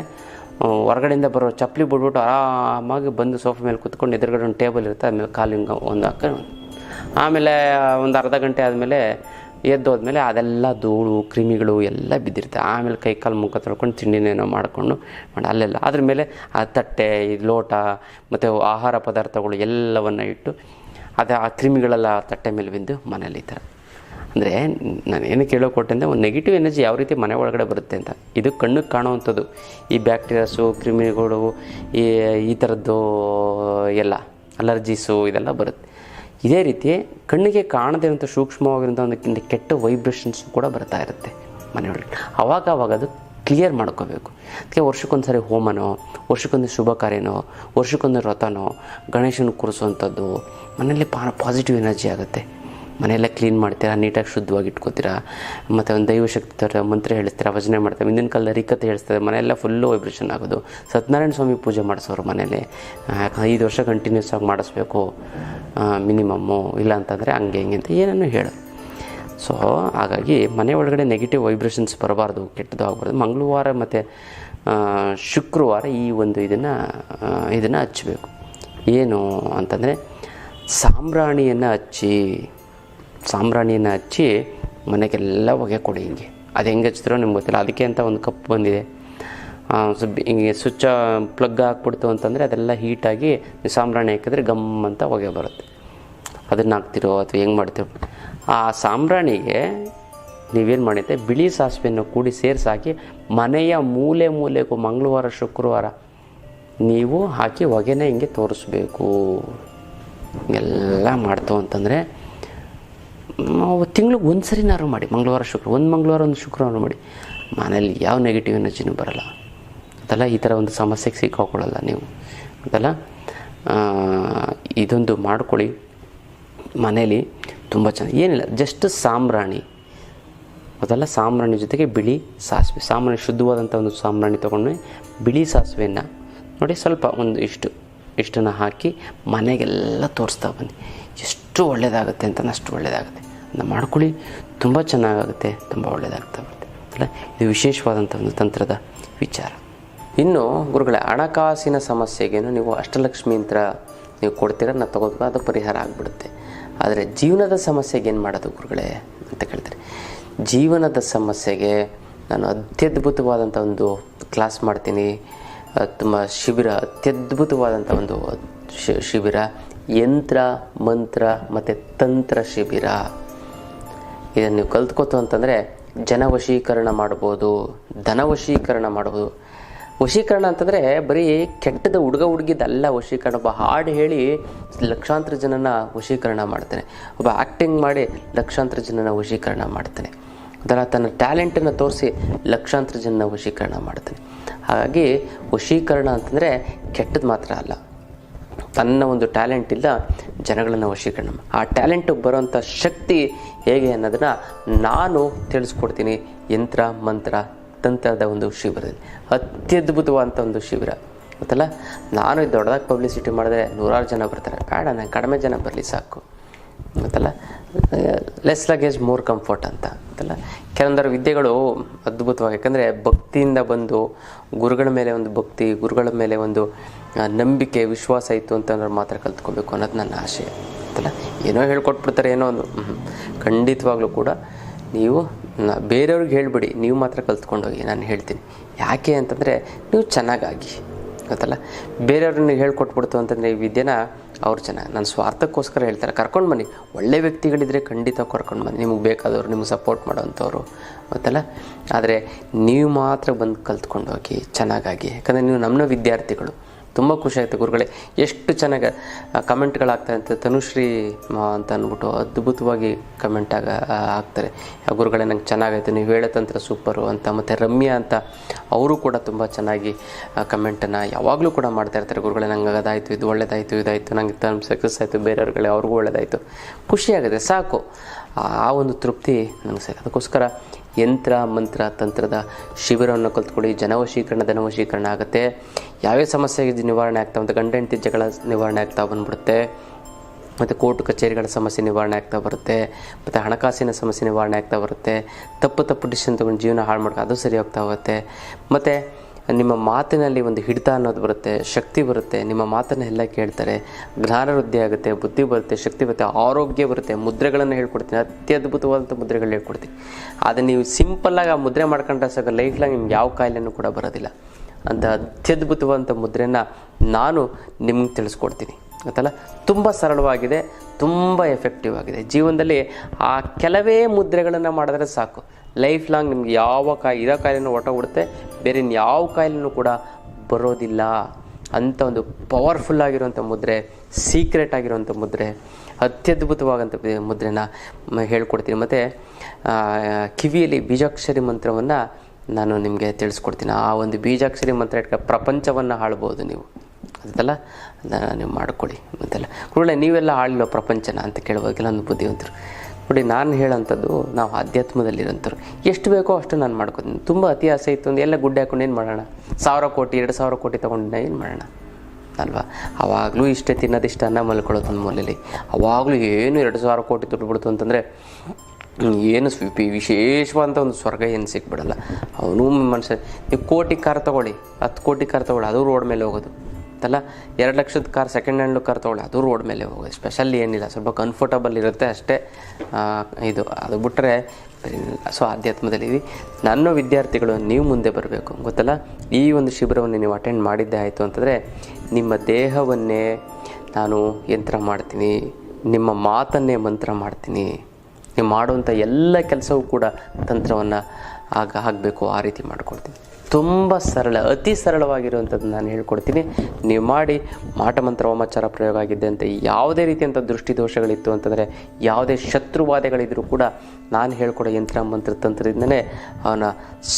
ಹೊರಗಡೆಯಿಂದ ಬರೋ ಚಪ್ಪಲಿ ಬಿಡ್ಬಿಟ್ಟು ಆರಾಮಾಗಿ ಬಂದು ಸೋಫಾ ಮೇಲೆ ಕೂತ್ಕೊಂಡು ಎದುರುಗಡೆ ಒಂದು ಟೇಬಲ್ ಇರುತ್ತೆ, ಆಮೇಲೆ ಕಾಲು ಹಿಂಗೆ ಒಂದು ಹಾಕೊಂಡು, ಆಮೇಲೆ ಒಂದು ಅರ್ಧ ಗಂಟೆ ಆದಮೇಲೆ ಎದ್ದೋದ್ಮೇಲೆ ಅದೆಲ್ಲ ಧೂಳು ಕ್ರಿಮಿಗಳು ಎಲ್ಲ ಬಿದ್ದಿರುತ್ತೆ. ಆಮೇಲೆ ಕೈ ಕಾಲು ಮುಖ ತೊಳ್ಕೊಂಡು ತಿಂಡಿನೇನೋ ಮಾಡಿಕೊಂಡು ಅಲ್ಲೆಲ್ಲ ಅದ್ರ ಮೇಲೆ ಆ ತಟ್ಟೆ ಲೋಟ ಮತ್ತು ಆಹಾರ ಪದಾರ್ಥಗಳು ಎಲ್ಲವನ್ನು ಇಟ್ಟು ಅದು ಆ ಕ್ರಿಮಿಗಳೆಲ್ಲ ತಟ್ಟೆ ಮೇಲೆ ಬಿದ್ದು ಮನೇಲಿ ಈ ಥರ. ಅಂದರೆ ನಾನು ಏನು ಕೇಳೋಕೊಟ್ಟೆ ಅಂದರೆ ಒಂದು ನೆಗೆಟಿವ್ ಎನರ್ಜಿ ಯಾವ ರೀತಿ ಮನೆ ಒಳಗಡೆ ಬರುತ್ತೆ ಅಂತ, ಇದು ಕಣ್ಣಿಗೆ ಕಾಣುವಂಥದ್ದು. ಈ ಬ್ಯಾಕ್ಟೀರಿಯಾಸು ಕ್ರಿಮಿಗಳು ಈ ಥರದ್ದು ಎಲ್ಲ ಅಲರ್ಜೀಸು ಇದೆಲ್ಲ ಬರುತ್ತೆ. ಇದೇ ರೀತಿ ಕಣ್ಣಿಗೆ ಕಾಣದೇ ಇರೋಂಥ ಸೂಕ್ಷ್ಮವಾಗಿರೋಂಥ ಒಂದು ಕೆಟ್ಟ ವೈಬ್ರೇಷನ್ಸು ಕೂಡ ಬರ್ತಾ ಇರುತ್ತೆ ಮನೆಯೊಳಗೆ. ಅವಾಗ ಅದು ಕ್ಲಿಯರ್ ಮಾಡ್ಕೋಬೇಕು. ಅದಕ್ಕೆ ವರ್ಷಕ್ಕೊಂದು ಸರಿ ಹೋಮನೋ, ವರ್ಷಕ್ಕೊಂದು ಶುಭ ಕಾರ್ಯನೋ, ವರ್ಷಕ್ಕೊಂದು ವ್ರತನೋ, ಗಣೇಶನ ಕೂರಿಸುವಂಥದ್ದು ಮನೆಯಲ್ಲಿ ಪಾಸಿಟಿವ್ ಎನರ್ಜಿ ಆಗುತ್ತೆ. ಮನೆಯೆಲ್ಲ ಕ್ಲೀನ್ ಮಾಡ್ತೀರಾ, ನೀಟಾಗಿ ಶುದ್ಧವಾಗಿ ಇಟ್ಕೋತೀರಾ, ಮತ್ತು ಒಂದು ದೈವಶಕ್ತಿ ಥರ ಮಂತ್ರ ಹೇಳಿಸ್ತೀರಾ, ಭಜನೆ ಮಾಡ್ತಾರೆ. ಹಿಂದಿನ ಕಾಲದ ರಿಕತೆ ಹೇಳಿಸ್ತಾರೆ, ಮನೆಯೆಲ್ಲ ಫುಲ್ಲು ವೈಬ್ರೇಷನ್ ಆಗೋದು. ಸತ್ಯನಾರಾಯಣ ಸ್ವಾಮಿ ಪೂಜೆ ಮಾಡಿಸೋರು ಮನೇಲಿ 5 ವರ್ಷ ಕಂಟಿನ್ಯೂಸ್ ಆಗಿ ಮಾಡಿಸ್ಬೇಕು ಮಿನಿಮಮ್ಮು, ಇಲ್ಲ ಅಂತಂದರೆ ಹಂಗೆ ಹಿಂಗೆ ಅಂತ ಏನನ್ನು ಹೇಳೋದು. ಸೊ ಹಾಗಾಗಿ ಮನೆ ಒಳಗಡೆ ನೆಗೆಟಿವ್ ವೈಬ್ರೇಷನ್ಸ್ ಬರಬಾರ್ದು, ಕೆಟ್ಟದ್ದು ಆಗಬಾರ್ದು. ಮಂಗಳವಾರ ಮತ್ತು ಶುಕ್ರವಾರ ಈ ಒಂದು ಇದನ್ನು ಹಚ್ಚಬೇಕು. ಏನು ಅಂತಂದರೆ ಸಾಂಬ್ರಾಣಿಯನ್ನು ಹಚ್ಚಿ ಮನೆಗೆಲ್ಲ ಹೊಗೆ ಕೊಡಿ. ಹಿಂಗೆ ಅದು ಹೆಂಗೆ ಹಚ್ಚಿದ್ರೋ ನಿಮ್ಗೆ ಗೊತ್ತಿಲ್ಲ. ಅದಕ್ಕೆ ಅಂತ ಒಂದು ಕಪ್ ಬಂದಿದೆ. ಹಿಂಗೆ ಸ್ವಿಚ್ ಪ್ಲಗ್ ಹಾಕ್ಬಿಡ್ತು ಅಂತಂದರೆ ಅದೆಲ್ಲ ಹೀಟಾಗಿ ಸಾಂಬ್ರಾಣಿ ಹಾಕಿದ್ರೆ ಗಮ್ ಅಂತ ಹೊಗೆ ಬರುತ್ತೆ. ಅದನ್ನು ಹಾಕ್ತಿರೋ ಅಥವಾ ಹೆಂಗೆ ಮಾಡ್ತೀರೋ, ಆ ಸಾಂಬ್ರಾಣಿಗೆ ನೀವೇನು ಮಾಡಿದ್ದೆ, ಬಿಳಿ ಸಾಸಿವೆಯನ್ನು ಕೂಡಿ ಸೇರಿಸಾಕಿ ಮನೆಯ ಮೂಲೆಗೂ ಮಂಗಳವಾರ ಶುಕ್ರವಾರ ನೀವು ಹಾಕಿ ಹೊಗೆನೇ ಹಿಂಗೆ ತೋರಿಸ್ಬೇಕು. ಎಲ್ಲ ಮಾಡ್ತು ಅಂತಂದರೆ ತಿಂಗ್ಳಿಗೆ ಒಂದು ಸರಿನಾರು ಮಾಡಿ, ಮಂಗಳವಾರ ಒಂದು ಶುಕ್ರವಾರ ಮಾಡಿ. ಮನೇಲಿ ಯಾವ ನೆಗೆಟಿವ್ ಎನರ್ಜಿನೂ ಬರಲ್ಲ ಅದೆಲ್ಲ. ಈ ಥರ ಒಂದು ಸಮಸ್ಯೆಗೆ ಸಿಕ್ಕಾಕೊಳ್ಳಲ್ಲ ನೀವು ಅದೆಲ್ಲ. ಇದೊಂದು ಮಾಡ್ಕೊಳ್ಳಿ ಮನೇಲಿ, ತುಂಬ ಚೆನ್ನಾಗಿ. ಏನಿಲ್ಲ, ಜಸ್ಟ್ ಸಾಂಬ್ರಾಣಿ ಅದೆಲ್ಲ. ಸಾಂಬ್ರಾಣಿ ಜೊತೆಗೆ ಬಿಳಿ ಸಾಸಿವೆ, ಸಾಂಬ್ರಾಣಿ ಶುದ್ಧವಾದಂಥ ಒಂದು ಸಾಂಬ್ರಾಣಿ ತೊಗೊಂಡು ಬಿಳಿ ಸಾಸಿವೆಯನ್ನು ನೋಡಿ ಸ್ವಲ್ಪ ಒಂದು ಇಷ್ಟನ್ನು ಹಾಕಿ ಮನೆಗೆಲ್ಲ ತೋರಿಸ್ತಾ ಬನ್ನಿ. ಎಷ್ಟು ಒಳ್ಳೆಯದಾಗುತ್ತೆ ಅಂತ ಅಷ್ಟು ಒಳ್ಳೆಯದಾಗುತ್ತೆ. ಅದನ್ನು ಮಾಡ್ಕೊಳ್ಳಿ, ತುಂಬ ಚೆನ್ನಾಗಾಗುತ್ತೆ, ತುಂಬ ಒಳ್ಳೆಯದಾಗ್ತಾ ಬರುತ್ತೆ ಅಲ್ಲ. ಇದು ವಿಶೇಷವಾದಂಥ ಒಂದು ತಂತ್ರದ ವಿಚಾರ. ಇನ್ನು ಗುರುಗಳೇ, ಹಣಕಾಸಿನ ಸಮಸ್ಯೆಗೇನು ನೀವು ಅಷ್ಟಲಕ್ಷ್ಮಿ ಯಂತ್ರ ನೀವು ಕೊಡ್ತೀರ, ನಾನು ತಗೋಬೇಕು, ಅದು ಪರಿಹಾರ ಆಗಿಬಿಡುತ್ತೆ. ಆದರೆ ಜೀವನದ ಸಮಸ್ಯೆಗೆ ಏನು ಮಾಡೋದು ಗುರುಗಳೇ ಅಂತ ಕೇಳ್ತಾರೆ. ಜೀವನದ ಸಮಸ್ಯೆಗೆ ನಾನು ಅತ್ಯದ್ಭುತವಾದಂಥ ಒಂದು ಕ್ಲಾಸ್ ಮಾಡ್ತೀನಿ, ತುಂಬ ಶಿಬಿರ, ಅತ್ಯದ್ಭುತವಾದಂಥ ಒಂದು ಶಿಬಿರ, ಯಂತ್ರ ಮಂತ್ರ ಮತ್ತು ತಂತ್ರ ಶಿಬಿರ. ಇದನ್ನು ನೀವು ಕಲ್ತ್ಕೋತು ಅಂತಂದರೆ ಜನವಶೀಕರಣ ಮಾಡ್ಬೋದು, ಧನವಶೀಕರಣ ಮಾಡ್ಬೋದು. ವಶೀಕರಣ ಅಂತಂದರೆ ಬರೀ ಕೆಟ್ಟದ ಹುಡುಗಿದಲ್ಲ ವಶೀಕರಣ. ಒಬ್ಬ ಹಾಡು ಹೇಳಿ ಲಕ್ಷಾಂತರ ಜನನ ವಶೀಕರಣ ಮಾಡ್ತಾನೆ, ಒಬ್ಬ ಆ್ಯಕ್ಟಿಂಗ್ ಮಾಡಿ ಲಕ್ಷಾಂತರ ಜನನ ವಶೀಕರಣ ಮಾಡ್ತಾನೆ. ಅದರ ತನ್ನ ಟ್ಯಾಲೆಂಟನ್ನು ತೋರಿಸಿ ಲಕ್ಷಾಂತರ ಜನನ ವಶೀಕರಣ ಮಾಡ್ತಾನೆ. ಹಾಗಾಗಿ ವಶೀಕರಣ ಅಂತಂದರೆ ಕೆಟ್ಟದ್ದು ಮಾತ್ರ ಅಲ್ಲ, ತನ್ನ ಒಂದು ಟ್ಯಾಲೆಂಟಿಂದ ಜನಗಳನ್ನು ವಶೀಕರಣ, ಆ ಟ್ಯಾಲೆಂಟಿಗೆ ಬರೋವಂಥ ಶಕ್ತಿ ಹೇಗೆ ಅನ್ನೋದನ್ನು ನಾನು ತಿಳಿಸ್ಕೊಡ್ತೀನಿ ಯಂತ್ರ ಮಂತ್ರ ತಂತ್ರದ ಒಂದು ಶಿಬಿರದಲ್ಲಿ. ಅತ್ಯದ್ಭುತವಾದಂಥ ಒಂದು ಶಿಬಿರ ಗೊತ್ತಲ್ಲ. ನಾನು ಇದು ದೊಡ್ಡದಾಗಿ ಪಬ್ಲಿಸಿಟಿ ಮಾಡಿದ್ರೆ 100 ಜನ ಬರ್ತಾರೆ, ಬೇಡ, ನಾನು ಕಡಿಮೆ ಜನ ಬರಲಿ ಸಾಕು ಗೊತ್ತಲ್ಲ. ಲೆಸ್ ಲಗೇಜ್ ಮೋರ್ ಕಂಫರ್ಟ್ ಅಂತ ಗೊತ್ತಲ್ಲ. ಕೆಲವೊಂದರ ವಿದ್ಯೆಗಳು ಅದ್ಭುತವಾಗಿ, ಯಾಕಂದರೆ ಭಕ್ತಿಯಿಂದ ಬಂದು ಗುರುಗಳ ಮೇಲೆ ಒಂದು ಭಕ್ತಿ, ಗುರುಗಳ ಮೇಲೆ ಒಂದು ನಂಬಿಕೆ ವಿಶ್ವಾಸ ಇತ್ತು ಅಂತಂದ್ರೆ ಮಾತ್ರ ಕಲ್ತ್ಕೋಬೇಕು ಅನ್ನೋದು ನನ್ನ ಆಶೆ ಗೊತ್ತಲ್ಲ. ಏನೋ ಹೇಳ್ಕೊಟ್ಬಿಡ್ತಾರೆ ಏನೋ ಒಂದು, ಖಂಡಿತವಾಗ್ಲೂ ಕೂಡ ನೀವು ಬೇರೆಯವ್ರಿಗೆ ಹೇಳಿಬಿಡಿ, ನೀವು ಮಾತ್ರ ಕಲ್ತ್ಕೊಂಡೋಗಿ. ನಾನು ಹೇಳ್ತೀನಿ ಯಾಕೆ ಅಂತಂದರೆ ನೀವು ಚೆನ್ನಾಗಾಗಿ ಗೊತ್ತಲ್ಲ. ಬೇರೆಯವ್ರನ್ನ ಹೇಳ್ಕೊಟ್ಬಿಡ್ತು ಅಂತಂದರೆ ಈ ವಿದ್ಯೆನ ಅವ್ರು ಚೆನ್ನಾಗಿ, ನನ್ನ ಸ್ವಾರ್ಥಕ್ಕೋಸ್ಕರ ಹೇಳ್ತಾರೆ. ಕರ್ಕೊಂಡು ಬನ್ನಿ, ಒಳ್ಳೆ ವ್ಯಕ್ತಿಗಳಿದ್ದರೆ ಖಂಡಿತ ಕರ್ಕೊಂಡು ಬನ್ನಿ, ನಿಮಗೆ ಬೇಕಾದವರು, ನಿಮಗೆ ಸಪೋರ್ಟ್ ಮಾಡೋವಂಥವ್ರು ಗೊತ್ತಲ್ಲ. ಆದರೆ ನೀವು ಮಾತ್ರ ಬಂದು ಕಲ್ತ್ಕೊಂಡೋಗಿ ಚೆನ್ನಾಗಾಗಿ. ಯಾಕಂದರೆ ನೀವು ನಮ್ಮ ವಿದ್ಯಾರ್ಥಿಗಳು. ತುಂಬ ಖುಷಿ ಆಯಿತು ಗುರುಗಳೇ, ಎಷ್ಟು ಚೆನ್ನಾಗಿ ಕಮೆಂಟ್ಗಳಾಗ್ತಾರೆ ಅಂತ. ತನುಶ್ರೀ ಅಂತ ಅಂದ್ಬಿಟ್ಟು ಅದ್ಭುತವಾಗಿ ಕಮೆಂಟ್ ಆಗ್ತಾರೆ. ಗುರುಗಳೇ ನಂಗೆ ಚೆನ್ನಾಗಾಯಿತು, ನೀವು ಹೇಳೋ ತಂತ್ರ ಸೂಪರು ಅಂತ. ಮತ್ತು ರಮ್ಯಾ ಅಂತ ಅವರು ಕೂಡ ತುಂಬ ಚೆನ್ನಾಗಿ ಕಮೆಂಟನ್ನು ಯಾವಾಗಲೂ ಕೂಡ ಮಾಡ್ತಾಯಿರ್ತಾರೆ. ಗುರುಗಳೇ ನಂಗೆ ಅದಾಯಿತು, ಇದು ಒಳ್ಳೆಯದಾಯಿತು, ಇದಾಯಿತು, ನಂಗೆ ಸಕ್ಸಸ್ ಆಯಿತು, ಬೇರೆಯವ್ರುಗಳೇ ಅವ್ರಿಗೂ ಒಳ್ಳೆಯದಾಯಿತು, ಖುಷಿಯಾಗಿದೆ, ಸಾಕು. ಆ ಒಂದು ತೃಪ್ತಿ ನನಗೆ ಸಾಕು. ಅದಕ್ಕೋಸ್ಕರ ಯಂತ್ರ ಮಂತ್ರ ತಂತ್ರದ ಶಿಬಿರವನ್ನು ಕಲ್ತ್ಕೊಳ್ಳಿ. ಜನವಶೀಕರಣ ಧನವಶೀಕರಣ ಆಗುತ್ತೆ. ಯಾವ್ಯಾವ ಸಮಸ್ಯೆಗೆ ನಿವಾರಣೆ ಆಗ್ತಾ ಬಂತು, ಗಂಡ ಹೆಂಡತಿ ಜಗಳ ನಿವಾರಣೆ ಆಗ್ತಾ ಬಂದ್ಬಿಡುತ್ತೆ. ಮತ್ತು ಕೋರ್ಟ್ ಕಚೇರಿಗಳ ಸಮಸ್ಯೆ ನಿವಾರಣೆ ಆಗ್ತಾ ಬರುತ್ತೆ. ಮತ್ತು ಹಣಕಾಸಿನ ಸಮಸ್ಯೆ ನಿವಾರಣೆ ಆಗ್ತಾ ಬರುತ್ತೆ. ತಪ್ಪು ಡಿಸಿಷನ್ ತೊಗೊಂಡು ಜೀವನ ಹಾಳು ಮಾಡ್ಕೊ ಅದು ಸರಿ ಹೋಗ್ತಾ ಹೋಗುತ್ತೆ. ಮತ್ತು ನಿಮ್ಮ ಮಾತಿನಲ್ಲಿ ಒಂದು ಹಿಡಿತ ಅನ್ನೋದು ಬರುತ್ತೆ, ಶಕ್ತಿ ಬರುತ್ತೆ, ನಿಮ್ಮ ಮಾತನ್ನು ಎಲ್ಲ ಕೇಳ್ತಾರೆ, ಜ್ಞಾನ ವೃದ್ಧಿ ಆಗುತ್ತೆ, ಬುದ್ಧಿ ಬರುತ್ತೆ, ಶಕ್ತಿ ಬರುತ್ತೆ, ಆರೋಗ್ಯ ಬರುತ್ತೆ. ಮುದ್ರೆಗಳನ್ನು ಹೇಳ್ಕೊಡ್ತೀನಿ, ಅತ್ಯದ್ಭುತವಾದಂಥ ಮುದ್ರೆಗಳು ಹೇಳ್ಕೊಡ್ತೀನಿ. ಆದರೆ ನೀವು ಸಿಂಪಲ್ಲಾಗಿ ಆ ಮುದ್ರೆ ಮಾಡ್ಕೊಂಡ್ರೆ ಸಾಕು, ಲೈಫ್ ಲಾಂಗ್ ನಿಮ್ಗೆ ಯಾವ ಕಾಯಿಲೆನೂ ಕೂಡ ಬರೋದಿಲ್ಲ. ಅಂತ ಅತ್ಯದ್ಭುತವಾದಂಥ ಮುದ್ರೆಯನ್ನು ನಾನು ನಿಮ್ಗೆ ತಿಳಿಸ್ಕೊಡ್ತೀನಿ ಗೊತ್ತಲ್ಲ. ತುಂಬ ಸರಳವಾಗಿದೆ, ತುಂಬ ಎಫೆಕ್ಟಿವ್ ಆಗಿದೆ. ಜೀವನದಲ್ಲಿ ಆ ಕೆಲವೇ ಮುದ್ರೆಗಳನ್ನು ಮಾಡಿದ್ರೆ ಸಾಕು, ಲೈಫ್ ಲಾಂಗ್ ನಿಮ್ಗೆ ಯಾವ ಇರೋ ಕಾಯಿಲೆನೂ ಹೊರಟೋಗ್ಬಿಡುತ್ತೆ, ಬೇರೆ ಯಾವ ಕಾಯಿಲೆನೂ ಕೂಡ ಬರೋದಿಲ್ಲ. ಅಂಥ ಒಂದು ಪವರ್ಫುಲ್ ಆಗಿರುವಂಥ ಮುದ್ರೆ, ಸೀಕ್ರೆಟ್ ಆಗಿರುವಂಥ ಮುದ್ರೆ, ಅತ್ಯದ್ಭುತವಾದಂಥ ಮುದ್ರೆನ ಹೇಳ್ಕೊಡ್ತೀನಿ. ಮತ್ತು ಕಿವಿಯಲ್ಲಿ ಬೀಜಾಕ್ಷರಿ ಮಂತ್ರವನ್ನು ನಾನು ನಿಮಗೆ ತಿಳಿಸ್ಕೊಡ್ತೀನಿ. ಆ ಒಂದು ಬೀಜಾಕ್ಷರಿ ಮಂತ್ರ ಇಟ್ಕ ಪ್ರಪಂಚವನ್ನು ಆಳ್ಬೋದು ನೀವು ಅದಲ್ಲ, ಅದನ್ನು ನೀವು ಮಾಡ್ಕೊಳ್ಳಿ. ಅಂತೆಲ್ಲ ಕೂಡಲೇ ನೀವೆಲ್ಲ ಆಳಿಲ್ಲ ಪ್ರಪಂಚನ ಅಂತ ಕೇಳುವಾಗೆಲ್ಲ ಒಂದು ಬುದ್ಧಿವಂತರು ನೋಡಿ. ನಾನು ಹೇಳೋಂಥದ್ದು ನಾವು ಆಧ್ಯಾತ್ಮದಲ್ಲಿರೋಂಥವ್ರು, ಎಷ್ಟು ಬೇಕೋ ಅಷ್ಟು ನಾನು ಮಾಡ್ಕೊತೀನಿ. ತುಂಬ ಅತಿ ಆಸೆ ಇತ್ತು ಅಂದ್ರೆ ಎಲ್ಲ ಗುಡ್ಡೆ ಹಾಕೊಂಡು ಏನು ಮಾಡೋಣ, 1000 ಕೋಟಿ 2000 ಕೋಟಿ ತೊಗೊಂಡು ಏನು ಮಾಡೋಣ ಅಲ್ವಾ. ಆವಾಗಲೂ ಇಷ್ಟೇ ತಿನ್ನೋದಿಷ್ಟ ಅನ್ನ ಮಲ್ಕೊಳ್ಳೋದು ಒಂದು ಮೂಲೆಯಲ್ಲಿ. ಆವಾಗಲೂ ಏನು 2000 ಕೋಟಿ ದುಡ್ಡು ಬಿಡ್ತು ಅಂತಂದರೆ ಏನು ವಿಶೇಷವಾದಂಥ ಒಂದು ಸ್ವರ್ಗ ಏನು ಸಿಕ್ಬಿಡಲ್ಲ. ಅವನು ಮನುಷ್ಯ, ನೀವು ಕೋಟಿ ಕಾರ್ ತೊಗೊಳ್ಳಿ, 10 ಕೋಟಿ ಕಾರ್ ತೊಗೊಳ್ಳಿ, ಅದು ರೋಡ್ ಮೇಲೆ ಹೋಗೋದು ಅಲ್ಲ. 2 ಲಕ್ಷದ ಕಾರ್, ಸೆಕೆಂಡ್ ಹ್ಯಾಂಡ್ ಕಾರ್ ತೊಗೊಳ್ಳಿ, ಅದು ರೋಡ್ ಮೇಲೆ ಹೋಗೋದು. ಸ್ಪೆಷಲ್ ಏನಿಲ್ಲ, ಸ್ವಲ್ಪ ಕಂಫರ್ಟಬಲ್ ಇರುತ್ತೆ ಅಷ್ಟೇ. ಅದು ಬಿಟ್ಟರೆ ಸೊ ಆಧ್ಯಾತ್ಮದಲ್ಲಿ ನನ್ನ ವಿದ್ಯಾರ್ಥಿಗಳು ನೀವು ಮುಂದೆ ಬರಬೇಕು ಗೊತ್ತಲ್ಲ. ಈ ಒಂದು ಶಿಬಿರವನ್ನು ನೀವು ಅಟೆಂಡ್ ಮಾಡಿದ್ದೇ ಆಯಿತು ಅಂತಂದರೆ ನಿಮ್ಮ ದೇಹವನ್ನೇ ನಾನು ಯಂತ್ರ ಮಾಡ್ತೀನಿ, ನಿಮ್ಮ ಮಾತನ್ನೇ ಮಂತ್ರ ಮಾಡ್ತೀನಿ. ನೀವು ಮಾಡುವಂಥ ಎಲ್ಲ ಕೆಲಸವೂ ಕೂಡ ತಂತ್ರವನ್ನು ಆಗಬೇಕು, ಆ ರೀತಿ ಮಾಡ್ಕೊಡ್ತೀನಿ. ತುಂಬ ಸರಳ, ಅತಿ ಸರಳವಾಗಿರುವಂಥದ್ದು ನಾನು ಹೇಳ್ಕೊಡ್ತೀನಿ. ನೀವು ಮಾಡಿ. ಮಾಟಮಂತ್ರ ವಾಮಾಚಾರ ಪ್ರಯೋಗ ಆಗಿದ್ದೆ ಅಂತ ಯಾವುದೇ ರೀತಿಯಂಥ ದೃಷ್ಟಿದೋಷಗಳಿತ್ತು ಅಂತಂದರೆ, ಯಾವುದೇ ಶತ್ರುವಾದಗಳಿದ್ರೂ ಕೂಡ ನಾನು ಹೇಳ್ಕೊಡೋ ಯಂತ್ರ ಮಂತ್ರ ತಂತ್ರದಿಂದಲೇ ಅವನ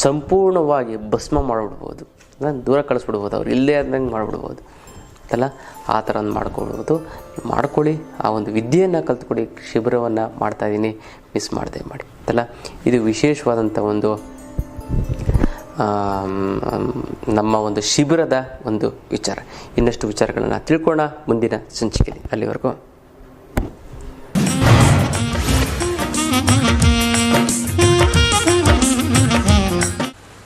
ಸಂಪೂರ್ಣವಾಗಿ ಭಸ್ಮ ಮಾಡಿಬಿಡ್ಬೋದು, ನಾನು ದೂರ ಕಳಿಸ್ಬಿಡ್ಬೋದು, ಅವ್ರು ಇಲ್ಲೇ ಆದಂಗೆ ಮಾಡಿಬಿಡ್ಬೋದು ಅಲ್ಲ. ಆ ಥರ ಮಾಡ್ಕೊಳ್ಬೋದು. ಮಾಡ್ಕೊಳ್ಳಿ, ಆ ಒಂದು ವಿದ್ಯೆಯನ್ನು ಕಲ್ತ್ಕೊಡಿ. ಶಿಬಿರವನ್ನು ಮಾಡ್ತಾಯಿದ್ದೀನಿ, ಮಿಸ್ ಮಾಡದೆ ಮಾಡಿ ಅಲ್ಲ. ಇದು ವಿಶೇಷವಾದಂಥ ಒಂದು ನಮ್ಮ ಒಂದು ಶಿಬಿರದ ಒಂದು ವಿಚಾರ. ಇನ್ನಷ್ಟು ವಿಚಾರಗಳನ್ನು ತಿಳ್ಕೊಳ್ಳೋಣ ಮುಂದಿನ ಸಂಚಿಕೆಯಲ್ಲಿ. ಅಲ್ಲಿವರೆಗೂ